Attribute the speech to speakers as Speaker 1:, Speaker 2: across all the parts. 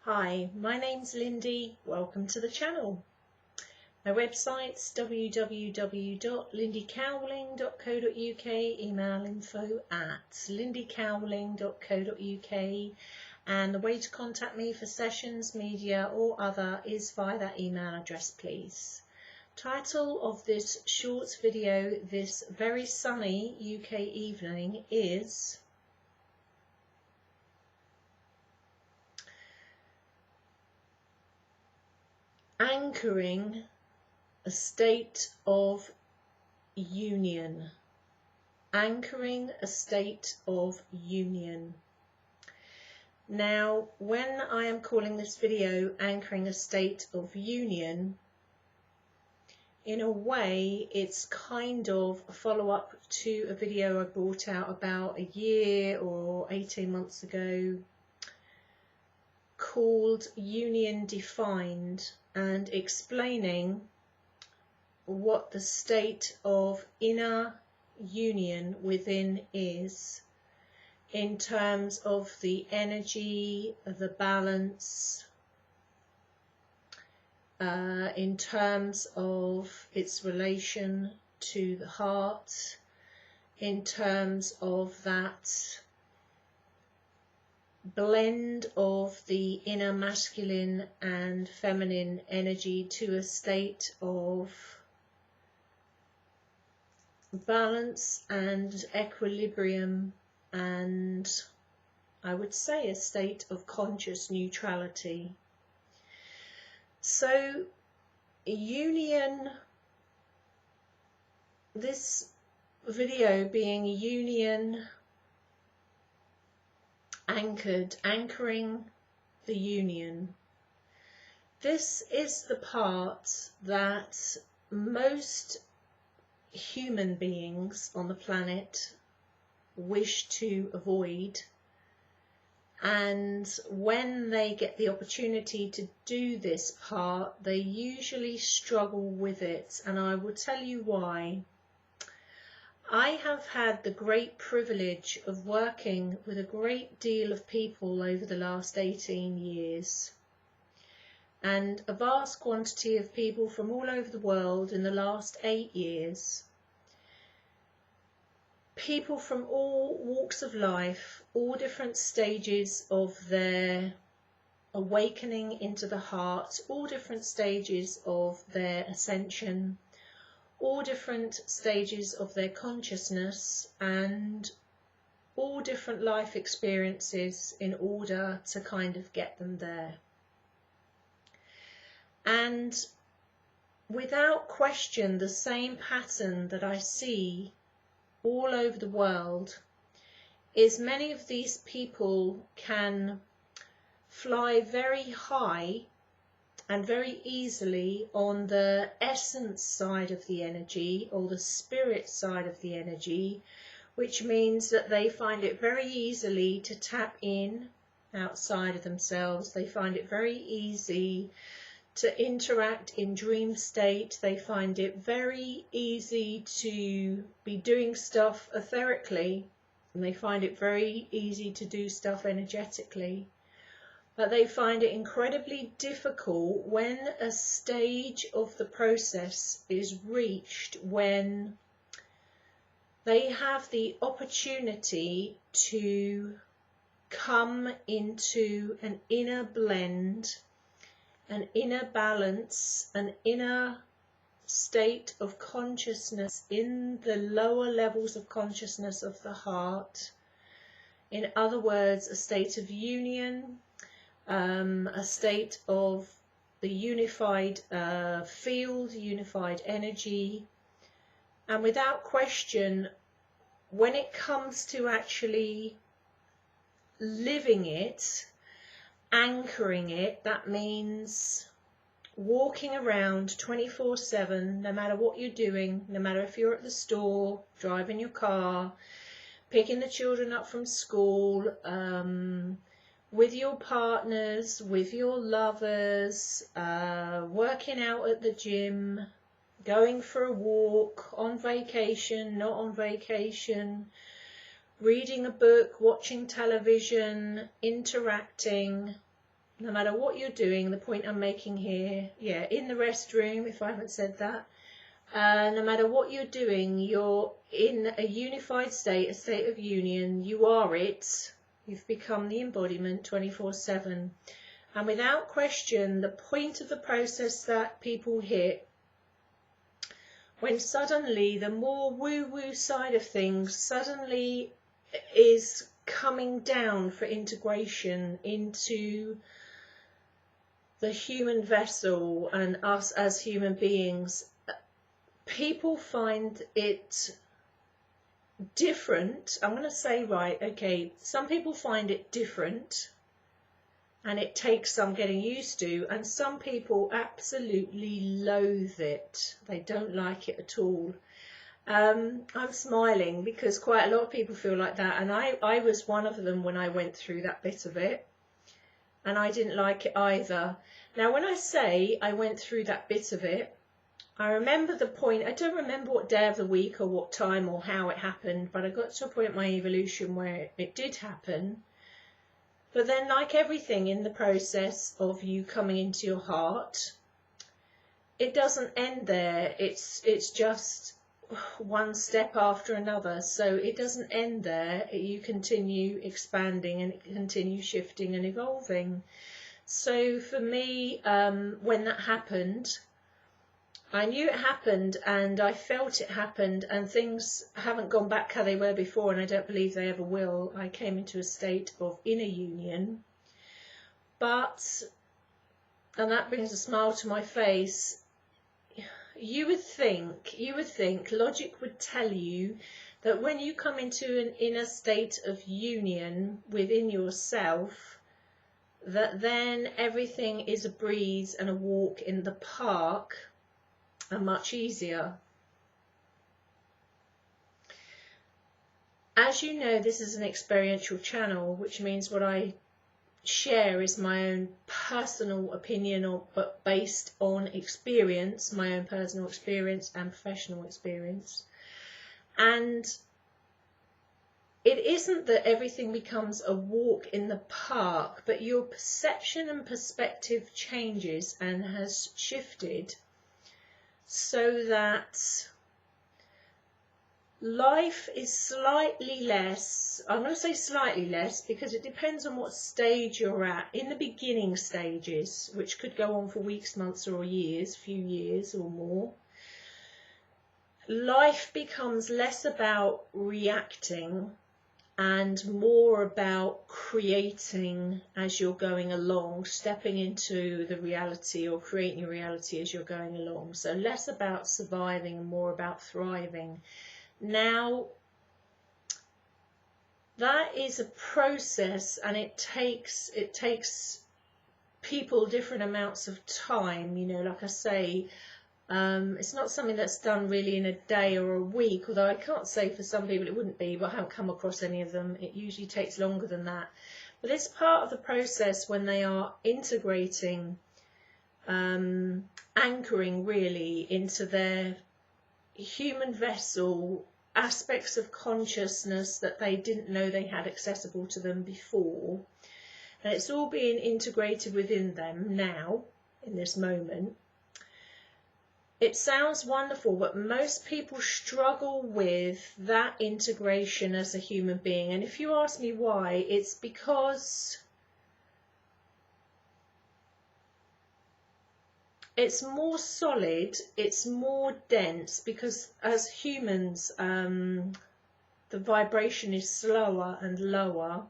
Speaker 1: Hi, my name's Lindy. Welcome to the channel. My website's www.lindycowling.co.uk, email info@lindycowling.co.uk, and the way to contact me for sessions, media or other is via that email address, please. Title of this short video this very sunny UK evening is Anchoring a State of Union. Anchoring a State of Union. Now, when I am calling this video Anchoring a State of Union, in a way it's kind of a follow-up to a video I brought out about a year or 18 months ago called Union Defined, and explaining what the state of inner union within is in terms of the energy, the balance, in terms of its relation to the heart, in terms of that blend of the inner masculine and feminine energy to a state of balance and equilibrium, and I would say a state of conscious neutrality. So union, this video being union anchoring the union. This is the part that most human beings on the planet wish to avoid, and when they get the opportunity to do this part, they usually struggle with it, and I will tell you why. I have had the great privilege of working with a great deal of people over the last 18 years, and a vast quantity of people from all over the world in the last 8 years. People from all walks of life, all different stages of their awakening into the heart, all different stages of their ascension, all different stages of their consciousness, and all different life experiences in order to kind of get them there. And without question, the same pattern that I see all over the world is many of these people can fly very high and very easily on the essence side of the energy, or the spirit side of the energy, which means that they find it very easily to tap in outside of themselves. They find it very easy to interact in dream state. They find it very easy to be doing stuff etherically, and they find it very easy to do stuff energetically. But they find it incredibly difficult when a stage of the process is reached, when they have the opportunity to come into an inner blend, an inner balance, an inner state of consciousness in the lower levels of consciousness of the heart. In other words, a state of union, a state of the unified field, unified energy. And without question, when it comes to actually living it, anchoring it, that means walking around 24/7, no matter what you're doing, no matter if you're at the store, driving your car, picking the children up from school, with your partners, with your lovers, working out at the gym, going for a walk, on vacation, not on vacation, reading a book, watching television, interacting, no matter what you're doing, the point I'm making here, yeah, in the restroom, if I haven't said that, no matter what you're doing, you're in a unified state, a state of union. You are it. You've become the embodiment 24/7. And without question, the point of the process that people hit, when suddenly the more woo-woo side of things suddenly is coming down for integration into the human vessel and us as human beings, people find it different. I'm going to say, right, okay, some people find it different and it takes some getting used to, and some people absolutely loathe it. They don't like it at all. I'm smiling because quite a lot of people feel like that, and I was one of them when I went through that bit of it, and I didn't like it either. Now, when I say I went through that bit of it, I remember the point. I don't remember what day of the week or what time or how it happened, but I got to a point in my evolution where it did happen. But then, like everything in the process of you coming into your heart, it doesn't end there. It's just one step after another. So it doesn't end there. You continue expanding and it continues shifting and evolving. So for me, when that happened, I knew it happened and I felt it happened, and things haven't gone back how they were before, and I don't believe they ever will. I came into a state of inner union. But, and that brings a smile to my face, you would think, logic would tell you that when you come into an inner state of union within yourself, that then everything is a breeze and a walk in the park, and much easier. As you know, this is an experiential channel, which means what I share is my own personal opinion, but based on experience, my own personal experience and professional experience. And it isn't that everything becomes a walk in the park, but your perception and perspective changes and has shifted, so that life is slightly less, I'm going to say slightly less because it depends on what stage you're at. In the beginning stages, which could go on for weeks, months or years, few years or more, life becomes less about reacting and more about creating as you're going along, stepping into the reality or creating your reality as you're going along. So less about surviving and more about thriving. Now, that is a process, and it takes people different amounts of time. You know, like I say, it's not something that's done really in a day or a week, although I can't say for some people it wouldn't be, but I haven't come across any of them. It usually takes longer than that. But it's part of the process when they are integrating, anchoring really into their human vessel, aspects of consciousness that they didn't know they had accessible to them before. And it's all being integrated within them now, in this moment. It sounds wonderful, but most people struggle with that integration as a human being. And if you ask me why, it's because it's more solid, it's more dense, because as humans, the vibration is slower and lower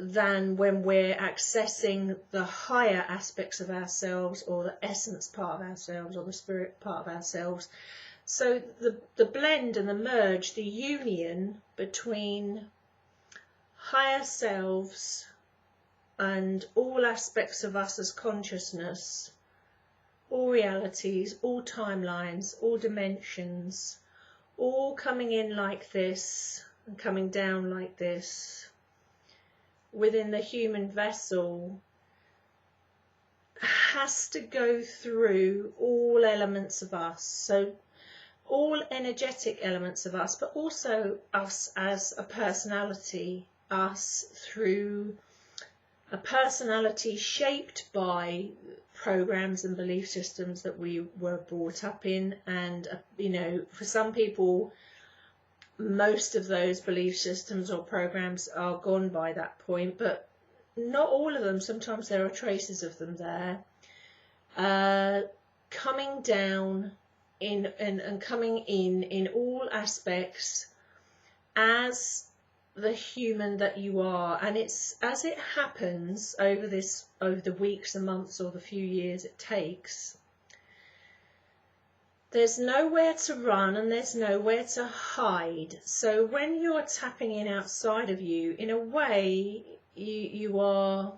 Speaker 1: than when we're accessing the higher aspects of ourselves, or the essence part of ourselves, or the spirit part of ourselves. So the blend and the merge, the union between higher selves and all aspects of us as consciousness, all realities, all timelines, all dimensions, all coming in like this and coming down like this within the human vessel, has to go through all elements of us. So all energetic elements of us, but also us as a personality, us through a personality shaped by programs and belief systems that we were brought up in. And, you know, for some people, most of those belief systems or programs are gone by that point, but not all of them. Sometimes there are traces of them there. Coming down and coming in all aspects as the human that you are. And it's as it happens over the weeks and months or the few years it takes, there's nowhere to run and there's nowhere to hide. So when you're tapping in outside of you, in a way, you are,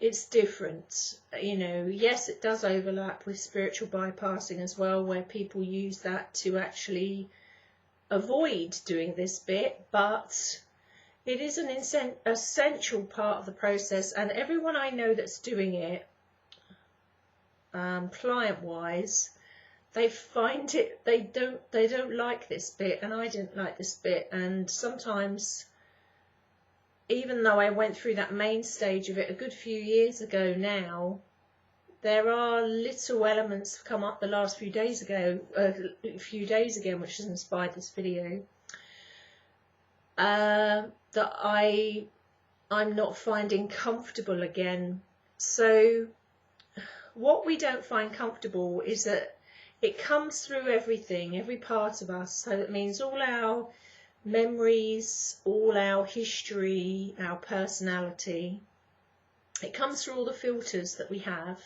Speaker 1: it's different. You know, yes, it does overlap with spiritual bypassing as well, where people use that to actually avoid doing this bit, but it is an essential part of the process. And everyone I know that's doing it, client-wise, they find it, they don't like this bit, and I didn't like this bit. And sometimes, even though I went through that main stage of it a good few years ago now, there are little elements come up the last few days again, which has inspired this video, that I'm not finding comfortable again. So what we don't find comfortable is that it comes through everything, every part of us. So that means all our memories, all our history, our personality. It comes through all the filters that we have.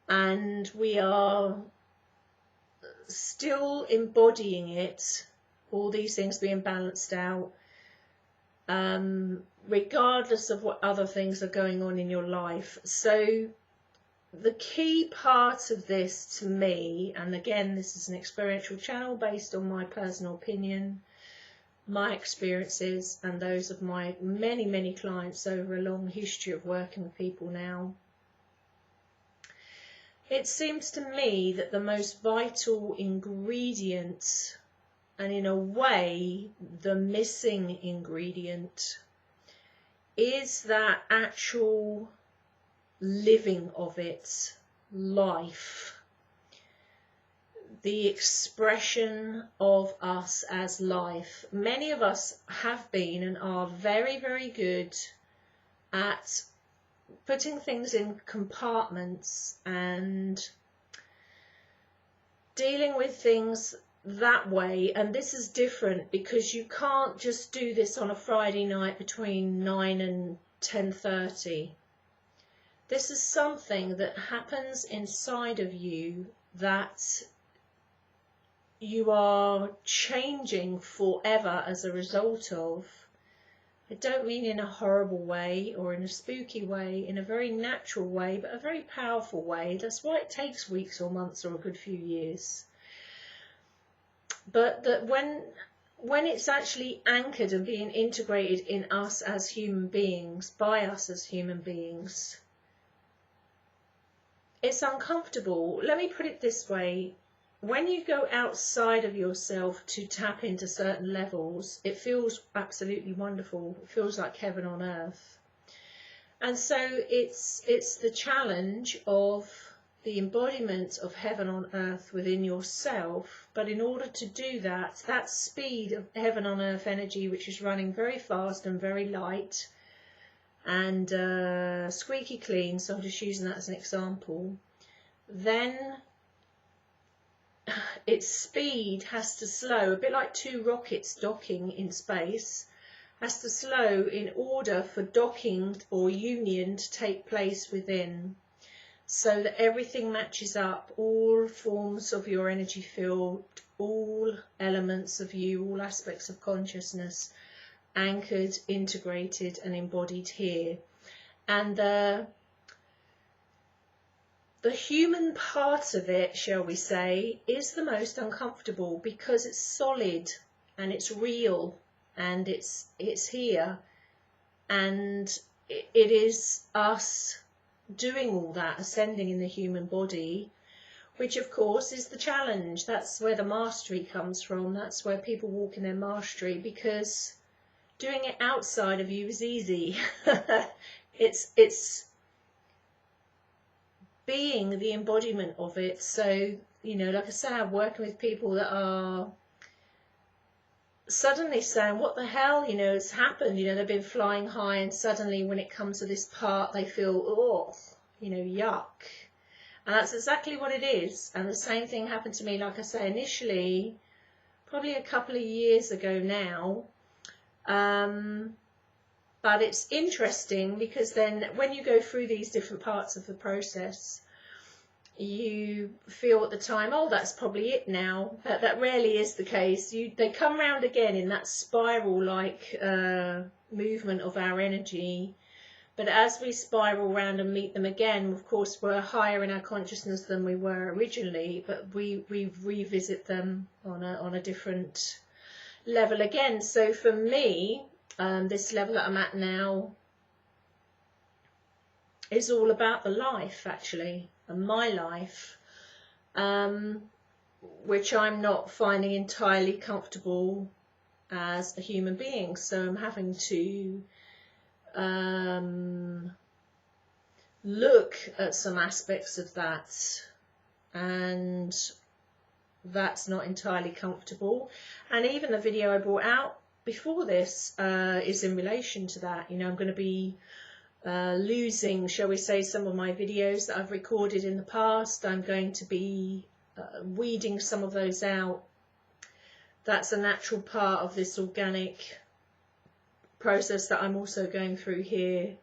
Speaker 1: And we are still embodying it, all these things being balanced out, regardless of what other things are going on in your life. So the key part of this to me, and again, this is an experiential channel based on my personal opinion, my experiences, and those of my many clients over a long history of working with people now. It seems to me that the most vital ingredient, and in a way the missing ingredient, is that actual living of it, life, the expression of us as life. Many of us have been and are very good at putting things in compartments and dealing with things that way. And this is different because you can't just do this on a Friday night between 9 and 10:30. This is something that happens inside of you that you are changing forever as a result of. I don't mean in a horrible way or in a spooky way, in a very natural way, but a very powerful way. That's why it takes weeks or months or a good few years. But that when it's actually anchored and being integrated in us as human beings, by us as human beings, it's uncomfortable. Let me put it this way. When you go outside of yourself to tap into certain levels, it feels absolutely wonderful. It feels like heaven on earth. And so it's the challenge of the embodiment of heaven on earth within yourself. But in order to do that, that speed of heaven on earth energy, which is running very fast and very light and squeaky clean, so I'm just using that as an example, then its speed has to slow, a bit like two rockets docking in space, has to slow in order for docking or union to take place within, so that everything matches up, all forms of your energy field, all elements of you, all aspects of consciousness, anchored, integrated and embodied here. And the human part of it, shall we say, is the most uncomfortable because it's solid and it's real and it's here, and it is us doing all that, ascending in the human body, which of course is the challenge. That's where the mastery comes from. That's where people walk in their mastery, because doing it outside of you is easy. It's being the embodiment of it. So, you know, like I say, I'm working with people that are suddenly saying, what the hell, you know, has happened? You know, they've been flying high, and suddenly when it comes to this part, they feel, oh, you know, yuck. And that's exactly what it is. And the same thing happened to me, like I say, initially, probably a couple of years ago now. But it's interesting because then when you go through these different parts of the process, you feel at the time, oh, that's probably it now. That rarely is the case. They come round again in that spiral-like movement of our energy. But as we spiral round and meet them again, of course, we're higher in our consciousness than we were originally, but we revisit them on a different level again. So for me, this level that I'm at now is all about the life, actually, and my life, which I'm not finding entirely comfortable as a human being. So I'm having to look at some aspects of that, and that's not entirely comfortable. And even the video I brought out before this is in relation to that. You know, I'm going to be losing, shall we say, some of my videos that I've recorded in the past. I'm going to be weeding some of those out. That's a natural part of this organic process that I'm also going through here.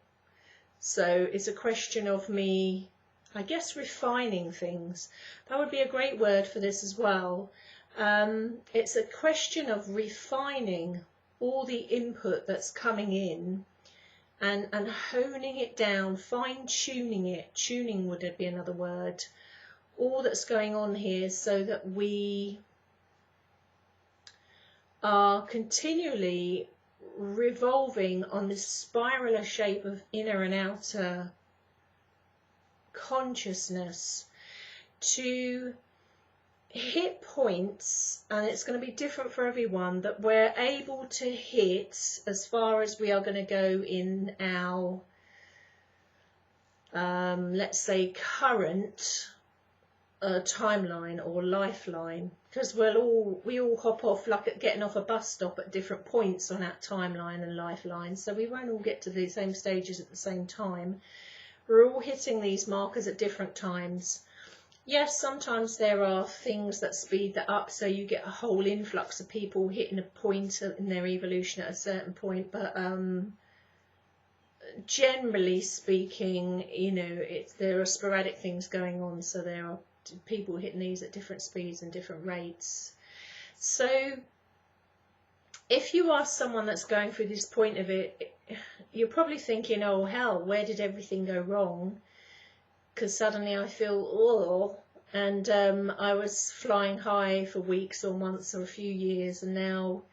Speaker 1: So it's a question of me, I guess, refining things. That would be a great word for this as well. It's a question of refining all the input that's coming in and honing it down, fine-tuning it. Tuning would be another word. All that's going on here, so that we are continually revolving on this spiral shape of inner and outer consciousness to hit points, and it's going to be different for everyone, that we're able to hit as far as we are going to go in our let's say current timeline or lifeline, because we all hop off like at getting off a bus stop at different points on that timeline and lifeline, so we won't all get to the same stages at the same time. We're all hitting these markers at different times. Yes, sometimes there are things that speed that up, so you get a whole influx of people hitting a point in their evolution at a certain point, but generally speaking, you know, there are sporadic things going on, so there are people hitting these at different speeds and different rates. So if you are someone that's going through this point of it, you're probably thinking, oh hell, where did everything go wrong? Because suddenly I feel, oh, and I was flying high for weeks or months or a few years, and now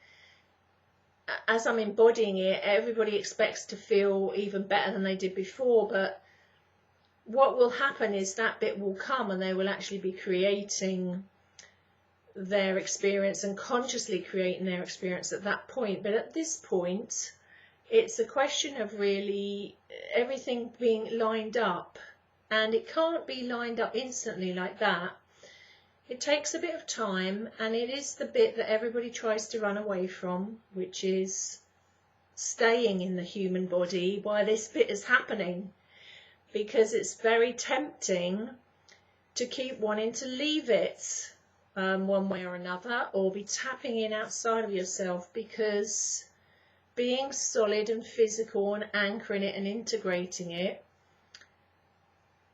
Speaker 1: as I'm embodying it, everybody expects to feel even better than they did before. But what will happen is that bit will come, and they will actually be creating their experience and consciously creating their experience at that point. But at this point, it's a question of really everything being lined up, and it can't be lined up instantly like that. It takes a bit of time, and it is the bit that everybody tries to run away from, which is staying in the human body while this bit is happening, because it's very tempting to keep wanting to leave it one way or another, or be tapping in outside of yourself, because being solid and physical and anchoring it and integrating it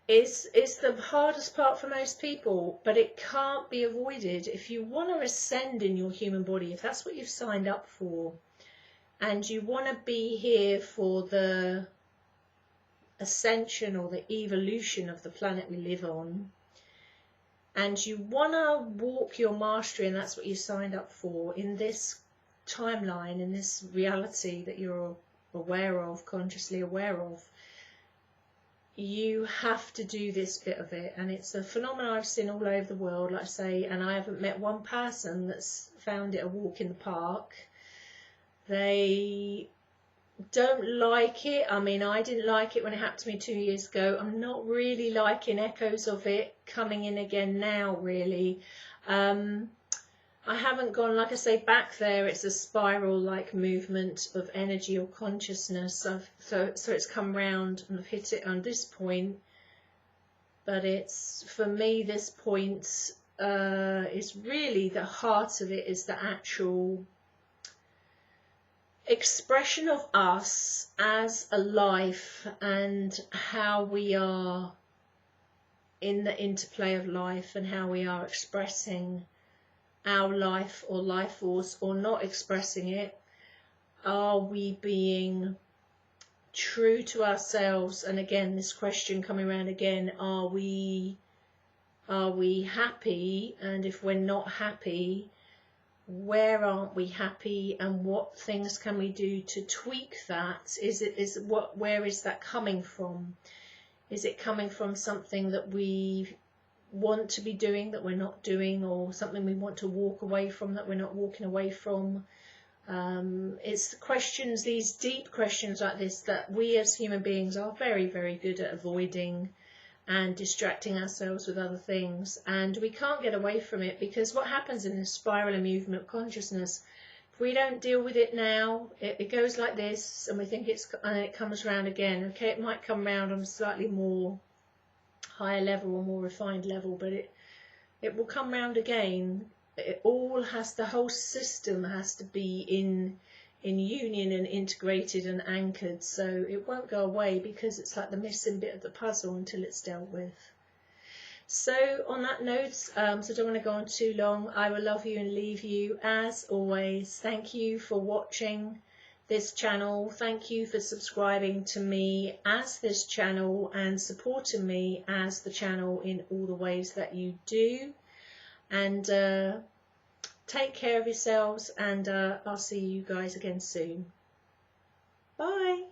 Speaker 1: is the hardest part for most people. But it can't be avoided. If you want to ascend in your human body, if that's what you've signed up for, and you want to be here for the ascension or the evolution of the planet we live on, and you want to walk your mastery, and that's what you signed up for in this timeline, in this reality that you're aware of, consciously aware of, you have to do this bit of it. And it's a phenomenon I've seen all over the world, like I say, and I haven't met one person that's found it a walk in the park. They don't like it. I mean, I didn't like it when it happened to me 2 years ago. I'm not really liking echoes of it coming in again now, really. I haven't gone, like I say, back there. It's a spiral like movement of energy or consciousness. So it's come round and I've hit it on this point. But it's, for me, this point is really the heart of it, is the actual expression of us as a life and how we are in the interplay of life and how we are expressing our life or life force or not expressing it. Are we being true to ourselves? And again, this question coming around again, are we happy? And if we're not happy, where aren't we happy, and what things can we do to tweak that? Where is that coming from? Is it coming from something that we want to be doing that we're not doing, or something we want to walk away from that we're not walking away from? It's questions, these deep questions like this, that we as human beings are very, very good at avoiding and distracting ourselves with other things, and we can't get away from it, because what happens in this spiral and movement of consciousness, if we don't deal with it now, it goes like this, and we think and it comes round again. Okay, it might come round on a slightly more higher level or more refined level, but it will come round again. It all has, the whole system has to be in union and integrated and anchored, so it won't go away, because it's like the missing bit of the puzzle until it's dealt with. So on that note, so I don't want to go on too long, I will love you and leave you as always. Thank you for watching this channel. Thank you for subscribing to me as this channel and supporting me as the channel in all the ways that you do. And take care of yourselves, and I'll see you guys again soon. Bye.